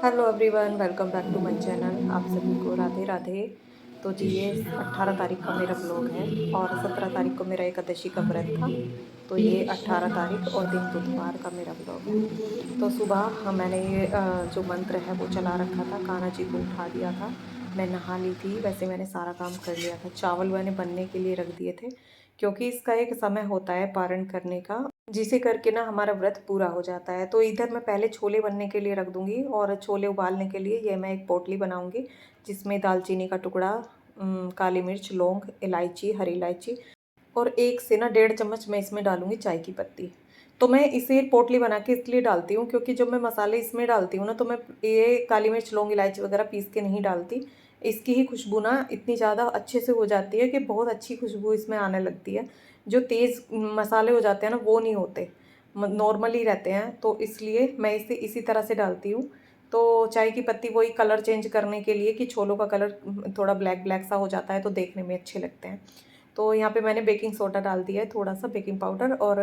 Hello everyone, welcome back to my channel. आप सभी को राधे राधे। तो जी ये 18 तारीख का मेरा ब्लॉग है और 17 तारीख को मेरा एकादशी का व्रत था। तो ये 18 तारीख और दिन बुधवार का मेरा ब्लॉग है। तो सुबह मैंने ये जो मंत्र है वो चला रखा था, कान्हा जी को उठा दिया था। मैं नहा ली थी, वैसे मैंने सारा काम कर लिया था। चावल मैंने बनने के लिए रख दिए थे क्योंकि इसका एक समय होता है पारण करने का, जिसे करके ना हमारा व्रत पूरा हो जाता है। तो इधर मैं पहले छोले बनने के लिए रख दूंगी और छोले उबालने के लिए ये मैं एक पोटली बनाऊंगी जिसमें दालचीनी का टुकड़ा, काली मिर्च, लौंग, इलायची, हरी इलायची और 1 से ना 1.5 चम्मच मैं इसमें डालूंगी चाय की पत्ती। तो मैं इसे पोटली बना के इसलिए डालती हूँ क्योंकि जब मैं मसाले इसमें डालती हूँ ना तो मैं ये काली मिर्च, लौंग, इलायची वगैरह पीस के नहीं डालती। इसकी ही खुशबू ना इतनी ज़्यादा अच्छे से हो जाती है कि बहुत अच्छी खुशबू इसमें आने लगती है। जो तेज़ मसाले हो जाते हैं ना वो नहीं होते, नॉर्मली रहते हैं। तो इसलिए मैं इसे इसी तरह से डालती हूँ। तो चाय की पत्ती वही कलर चेंज करने के लिए कि छोलों का कलर थोड़ा ब्लैक ब्लैक सा हो जाता है तो देखने में अच्छे लगते हैं। तो यहाँ पे मैंने बेकिंग सोडा डाल दिया है, थोड़ा सा बेकिंग पाउडर और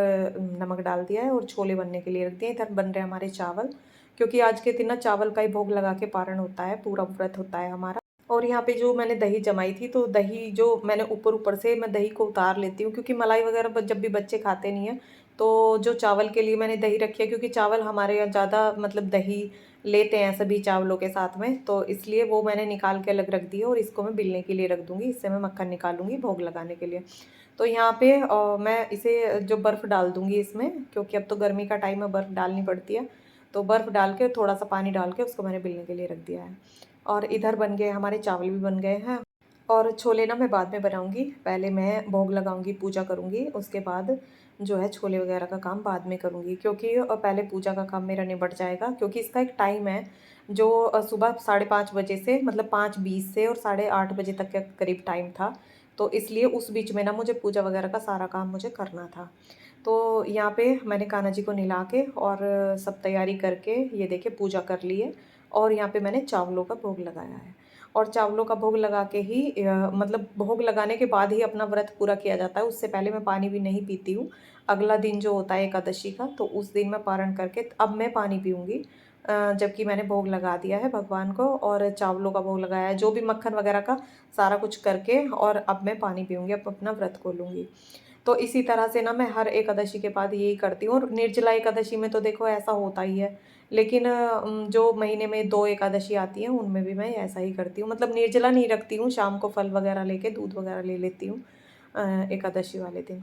नमक डाल दिया है और छोले बनने के लिए रख दिए। इधर बन रहे हैं हमारे चावल, क्योंकि आज के दिन ना चावल का ही भोग लगा के पारण होता है, पूरा व्रत होता है हमारा। और यहाँ पे जो मैंने दही जमाई थी तो दही जो मैंने ऊपर ऊपर से मैं दही को उतार लेती हूँ क्योंकि मलाई वगैरह जब भी बच्चे खाते नहीं हैं। तो जो चावल के लिए मैंने दही रखी है, क्योंकि चावल हमारे यहाँ ज़्यादा मतलब दही लेते हैं सभी चावलों के साथ में, तो इसलिए वो मैंने निकाल के अलग रख दी है और इसको मैं बिलने के लिए रख दूँगी। इससे मैं मक्खन निकालूंगी भोग लगाने के लिए। तो यहाँ पे मैं इसे जो बर्फ़ डाल दूँगी इसमें, क्योंकि अब तो गर्मी का टाइम है, बर्फ़ डालनी पड़ती है। तो बर्फ़ डाल के थोड़ा सा पानी डाल के उसको मैंने बिलने के लिए रख दिया है। और इधर बन गए हमारे चावल भी बन गए हैं। और छोले ना मैं बाद में बनाऊंगी, पहले मैं भोग लगाऊंगी, पूजा करूंगी, उसके बाद जो है छोले वगैरह का काम बाद में करूंगी, क्योंकि पहले पूजा का काम मेरा निबट जाएगा। क्योंकि इसका एक टाइम है जो सुबह 5:30 बजे से मतलब 5:20 से और 8:30 बजे तक के करीब टाइम था। तो इसलिए उस बीच में ना मुझे पूजा वगैरह का सारा काम मुझे करना था। तो यहाँ पे मैंने कान्हा जी को नहला के और सब तैयारी करके ये देखिए पूजा कर ली है। और यहाँ पे मैंने चावलों का भोग लगाया है। और चावलों का भोग लगा के ही मतलब भोग लगाने के बाद ही अपना व्रत पूरा किया जाता है, उससे पहले मैं पानी भी नहीं पीती हूँ। अगला दिन जो होता है एकादशी का, तो उस दिन मैं पारण करके अब मैं पानी पीऊँगी। जबकि मैंने भोग लगा दिया है भगवान को और चावलों का भोग लगाया है, जो भी मक्खन वगैरह का सारा कुछ करके, और अब मैं पानी पीऊँगी, अब अपना व्रत खोलूँगी। तो इसी तरह से ना मैं हर एकादशी के बाद यही करती हूँ। और निर्जला एकादशी में तो देखो ऐसा होता ही है, लेकिन जो महीने में 2 एकादशी आती हैं उनमें भी मैं ऐसा ही करती हूँ। मतलब निर्जला नहीं रखती हूँ, शाम को फल वगैरह लेके दूध वगैरह ले लेती हूँ एकादशी वाले दिन।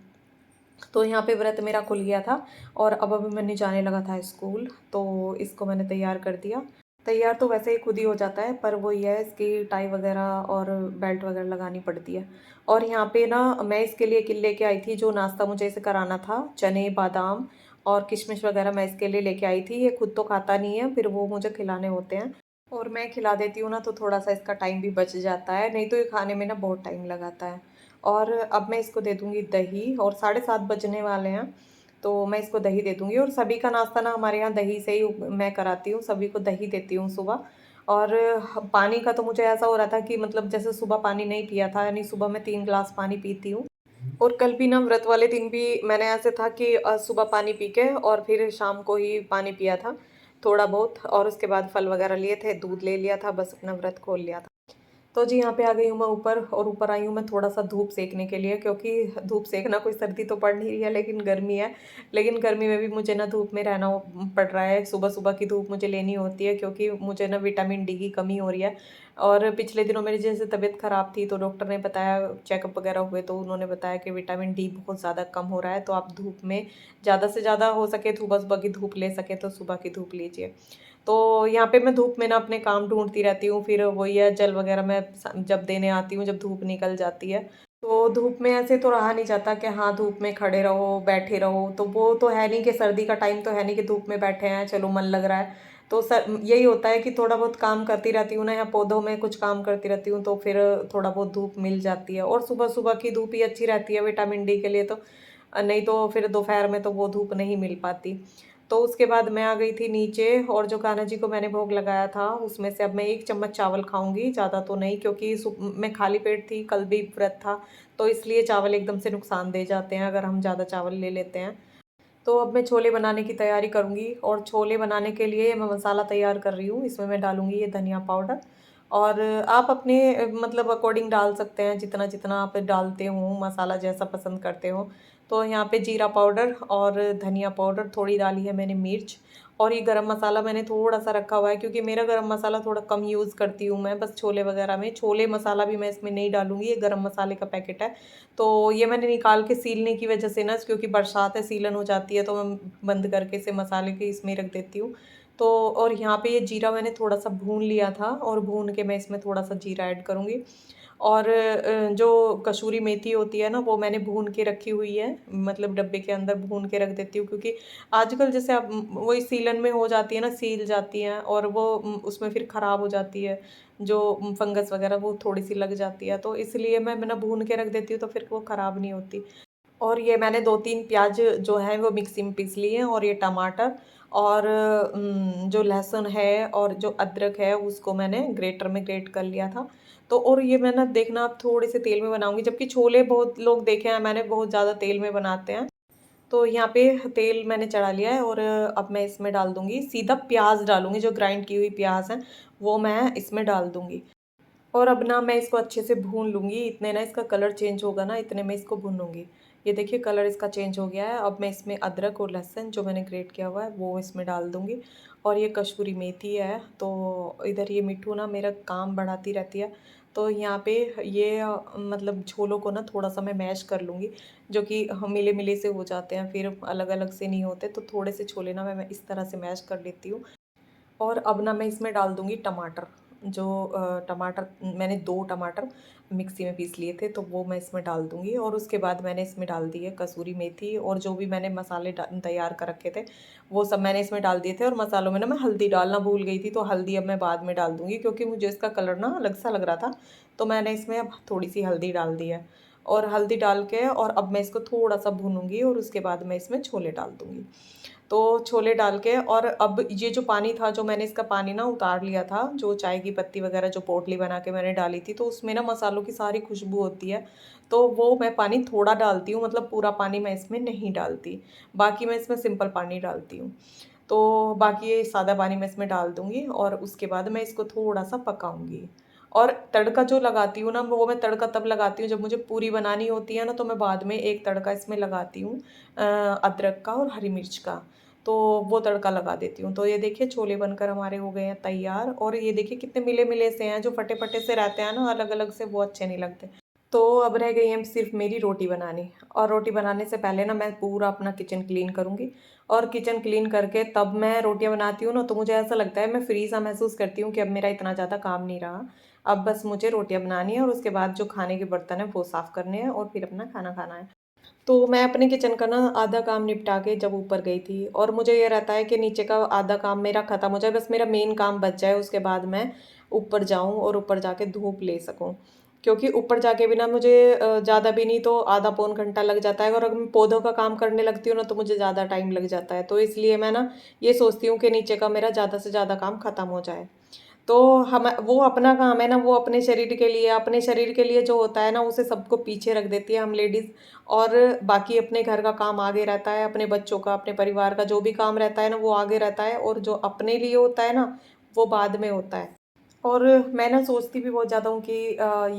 तो यहाँ पे व्रत मेरा खुल गया था और अब अभी मैंने जाने लगा था स्कूल, तो इसको मैंने तैयार कर दिया। तैयार तो वैसे ही खुद ही हो जाता है, पर वो ये है इसकी टाई वगैरह और बेल्ट वगैरह लगानी पड़ती है। और यहाँ पे ना मैं इसके लिए लेके आई थी जो नाश्ता मुझे इसे कराना था, चने, बादाम और किशमिश वगैरह मैं इसके लिए लेके आई थी। ये खुद तो खाता नहीं है, फिर वो मुझे खिलाने होते हैं और मैं खिला देती हूँ ना, तो थोड़ा सा इसका टाइम भी बच जाता है, नहीं तो ये खाने में ना बहुत टाइम लगाता है। और अब मैं इसको दे दूँगी दही, और 7:30 बजने वाले हैं, तो मैं इसको दही दे दूँगी। और सभी का नाश्ता ना हमारे यहाँ दही से ही मैं कराती हूँ, सभी को दही देती हूँ सुबह। और पानी का तो मुझे ऐसा हो रहा था कि मतलब जैसे सुबह पानी नहीं पिया था, यानी सुबह मैं 3 ग्लास पानी पीती हूँ। और कल भी ना व्रत वाले दिन भी मैंने ऐसे था कि सुबह पानी पी के और फिर शाम को ही पानी पिया था थोड़ा बहुत, और उसके बाद फल वगैरह लिए थे, दूध ले लिया था, बस अपना व्रत खोल लिया था। तो जी यहाँ पे आ गई हूँ मैं ऊपर, और ऊपर आई हूँ मैं थोड़ा सा धूप सेकने के लिए, क्योंकि धूप सेकना कोई सर्दी तो पड़ नहीं रही है लेकिन गर्मी है। लेकिन गर्मी में भी मुझे ना धूप में रहना पड़ रहा है, सुबह सुबह की धूप मुझे लेनी होती है, क्योंकि मुझे ना विटामिन डी की कमी हो रही है। और पिछले दिनों मेरी जैसे तबीयत ख़राब थी तो डॉक्टर ने बताया, चेकअप वगैरह हुए तो उन्होंने बताया कि विटामिन डी बहुत ज़्यादा कम हो रहा है, तो आप धूप में ज़्यादा से ज़्यादा हो सके सुबह सुबह की धूप ले सके तो सुबह की धूप लीजिए। तो यहाँ पे मैं धूप में ना अपने काम ढूँढती रहती हूँ, फिर वही है जल वगैरह मैं जब देने आती हूँ जब धूप निकल जाती है। तो धूप में ऐसे तो रहा नहीं जाता कि हाँ धूप में खड़े रहो बैठे रहो, तो वो तो है नहीं कि सर्दी का टाइम तो है नहीं कि धूप में बैठे हैं चलो मन लग रहा है। तो सर यही होता है कि थोड़ा बहुत काम करती रहती हूँ ना, यहाँ पौधों में कुछ काम करती रहती हूँ, तो फिर थोड़ा बहुत धूप मिल जाती है। और सुबह सुबह की धूप ही अच्छी रहती है विटामिन डी के लिए, तो नहीं तो फिर दोपहर में तो वो धूप नहीं मिल पाती। तो उसके बाद मैं आ गई थी नीचे, और जो कान्हा जी को मैंने भोग लगाया था उसमें से अब मैं 1 चम्मच चावल खाऊंगी, ज़्यादा तो नहीं, क्योंकि मैं खाली पेट थी, कल भी व्रत था, तो इसलिए चावल एकदम से नुकसान दे जाते हैं अगर हम ज़्यादा चावल ले लेते हैं। तो अब मैं छोले बनाने की तैयारी करूँगी और छोले बनाने के लिए मैं मसाला तैयार कर रही हूँ। इसमें मैं डालूँगी ये धनिया पाउडर और आप अपने मतलब अकॉर्डिंग डाल सकते हैं, जितना-जितना आप डालते हो, मसाला जैसा पसंद करते हो। तो यहाँ पे जीरा पाउडर और धनिया पाउडर थोड़ी डाली है मैंने मिर्च और ये गरम मसाला मैंने थोड़ा-सा रखा हुआ है क्योंकि मेरा गरम मसाला थोड़ा कम यूज़ करती हूँ मैं, बस छोले वगैरह में। छोले मसाला भी मैं इसमें नहीं डालूँगी, ये गरम मसाले का पैकेट है। तो ये मैंने निकाल के सीलने की वजह से ना, क्योंकि बरसात है सीलन हो जाती है, तो मैं बंद करके इसे मसाले के इसमें रख देती हूँ। तो और यहाँ पे ये जीरा मैंने थोड़ा-सा भून लिया था और भून के मैं इसमें थोड़ा-सा जीरा ऐड करूँगी और जो कसूरी मेथी होती है ना, वो मैंने भून के रखी हुई है, मतलब डब्बे के अंदर भून के रख देती हूँ क्योंकि आजकल जैसे अब वही सीलन में हो जाती है ना, सील जाती हैं और वो उसमें फिर ख़राब हो जाती है, जो फंगस वगैरह वो थोड़ी-सी लग जाती है, तो इसलिए मैं ना भून के रख देती हूँ तो फिर वो ख़राब नहीं होती। और ये मैंने 2-3 प्याज़ जो हैं वो मिक्सी में पीस लिए हैं और ये टमाटर और जो लहसुन है और जो अदरक है उसको मैंने ग्रेटर में ग्रेट कर लिया था। तो और ये मैं ना देखना अब थोड़े से तेल में बनाऊँगी, जबकि छोले बहुत लोग देखे हैं मैंने बहुत ज़्यादा तेल में बनाते हैं। तो यहाँ पे तेल मैंने चढ़ा लिया है और अब मैं इसमें डाल दूँगी, सीधा प्याज़ डालूँगी, जो ग्राइंड की हुई प्याज़ है वो मैं इसमें डाल दूँगी। और अब ना मैं इसको अच्छे से भून लूँगी, इतने ना इसका कलर चेंज होगा ना, इतने में इसको भूनूँगी। ये देखिए कलर इसका चेंज हो गया है। अब मैं इसमें अदरक और लहसुन जो मैंने ग्रेट किया हुआ है वो इसमें डाल दूँगी और ये कसूरी मेथी है। तो इधर ये मिट्ठू ना मेरा काम बढ़ाती रहती है। तो यहाँ पे ये मतलब छोलों को ना थोड़ा-सा मैं मैश कर लूँगी, जो कि मिले-मिले से हो जाते हैं, फिर अलग-अलग से नहीं होते। तो थोड़े से छोले ना मैं इस तरह से मैश कर लेती हूँ। और अब ना मैं इसमें डाल दूँगी टमाटर, जो टमाटर मैंने 2 टमाटर मिक्सी में पीस लिए थे, तो वो मैं इसमें डाल दूँगी और उसके बाद मैंने इसमें डाल दी है कसूरी मेथी और जो भी मैंने मसाले तैयार कर रखे थे, वो सब मैंने इसमें डाल दिए थे और मसालों में ना मैं हल्दी डालना भूल गई थी, तो हल्दी अब मैं बाद में डाल दूँगी क्योंकि मुझे इसका कलर ना अलग-सा लग रहा था, तो मैंने इसमें अब थोड़ी-सी हल्दी डाल दी है और हल्दी डाल के और अब मैं इसको थोड़ा-सा भूनूँगी और उसके बाद मैं इसमें छोले डाल दूँगी। तो छोले डाल के और अब ये जो पानी था, जो मैंने इसका पानी ना उतार लिया था, जो चाय की पत्ती वगैरह जो पोटली बना के मैंने डाली थी, तो उसमें ना मसालों की सारी खुशबू होती है, तो वो मैं पानी थोड़ा डालती हूँ, मतलब पूरा पानी मैं इसमें नहीं डालती। बाकी मैं इसमें सिंपल पानी डालती हूँ। तो बाकी ये सादा पानी मैं इसमें डाल दूँगी और उसके बाद मैं इसको थोड़ा-सा पकाऊँगी। और तड़का जो लगाती हूँ ना, वो मैं तड़का तब लगाती हूँ जब मुझे पूरी बनानी होती है ना, तो मैं बाद में एक तड़का इसमें लगाती हूँ अदरक का और हरी मिर्च का। तो वो तड़का लगा देती हूँ। तो ये देखिए छोले बनकर हमारे हो गए हैं तैयार और ये देखिए कितने मिले-मिले से हैं, जो फटे-फटे से रहते हैं ना अलग-अलग से, वो अच्छे नहीं लगते। तो अब रह गई है सिर्फ़ मेरी रोटी बनानी और रोटी बनाने से पहले ना मैं पूरा अपना किचन क्लीन करूँगी और किचन क्लीन करके तब मैं रोटियाँ बनाती हूँ ना, तो मुझे ऐसा लगता है, मैं फ्री सा महसूस करती हूँ कि अब मेरा इतना ज़्यादा काम नहीं रहा। अब बस मुझे रोटियाँ बनानी है और उसके बाद जो खाने के बर्तन हैं वो साफ़ करने हैं और फिर अपना खाना खाना है। तो मैं अपने किचन का ना आधा काम निपटा के जब ऊपर गई थी और मुझे ये रहता है कि नीचे का आधा काम मेरा ख़त्म हो जाए, बस मेरा मेन काम बच जाए, उसके बाद मैं ऊपर जाऊँ और ऊपर जाके धूप ले सकूँ। क्योंकि ऊपर जाके भी ना मुझे ज़्यादा भी नहीं तो आधा पौन घंटा लग जाता है और अगर मैं पौधों का काम करने लगती हूँ ना, तो मुझे ज़्यादा टाइम लग जाता है। तो इसलिए मैं ना ये सोचती हूँ कि नीचे का मेरा ज़्यादा से ज़्यादा काम ख़त्म हो जाए। तो हम वो अपना काम है ना, वो अपने शरीर के लिए जो होता है ना, उसे सबको पीछे रख देती है हम लेडीज़ और बाकी अपने घर का काम आगे रहता है, अपने बच्चों का, अपने परिवार का जो भी काम रहता है ना, वो आगे रहता है और जो अपने लिए होता है ना, वो बाद में होता है। और मैं ना सोचती भी बहुत ज़्यादा हूँ कि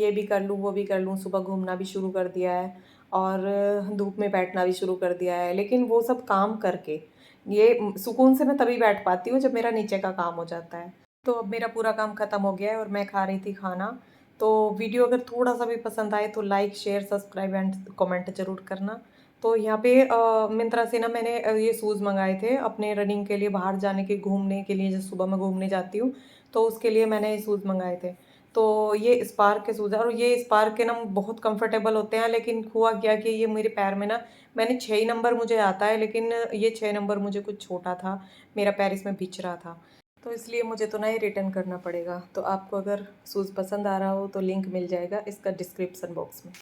ये भी कर लूँ, वो भी कर लूँ, सुबह घूमना भी शुरू कर दिया है और धूप में बैठना भी शुरू कर दिया है, लेकिन वो सब काम करके ये सुकून से मैं तभी बैठ पाती हूँ जब मेरा नीचे का काम हो जाता है। तो अब मेरा पूरा काम ख़त्म हो गया है और मैं खा रही थी खाना। तो वीडियो अगर थोड़ा-सा भी पसंद आए तो like, share, subscribe and comment ज़रूर करना। तो यहाँ पे मिंत्रा से ना मैंने ये शूज़ मँगाए थे अपने रनिंग के लिए, बाहर जाने के, घूमने के लिए, जैसे सुबह मैं घूमने जाती हूँ, तो उसके लिए मैंने ये शूज़ मँगाए थे। तो ये स्पार्क के शूज़ हैं और ये स्पार्क के ना बहुत कम्फ़र्टेबल होते हैं, लेकिन हुआ क्या कि ये मेरे पैर में ना, मैंने 6 ही नंबर मुझे आता है, लेकिन ये 6 नंबर मुझे कुछ छोटा था, मेरा पैर इसमें भिच रहा था। तो इसलिए मुझे तो ना ये रिटर्न करना पड़ेगा। तो आपको अगर शूज़ पसंद आ रहा हो तो लिंक मिल जाएगा इसका डिस्क्रिप्शन बॉक्स में।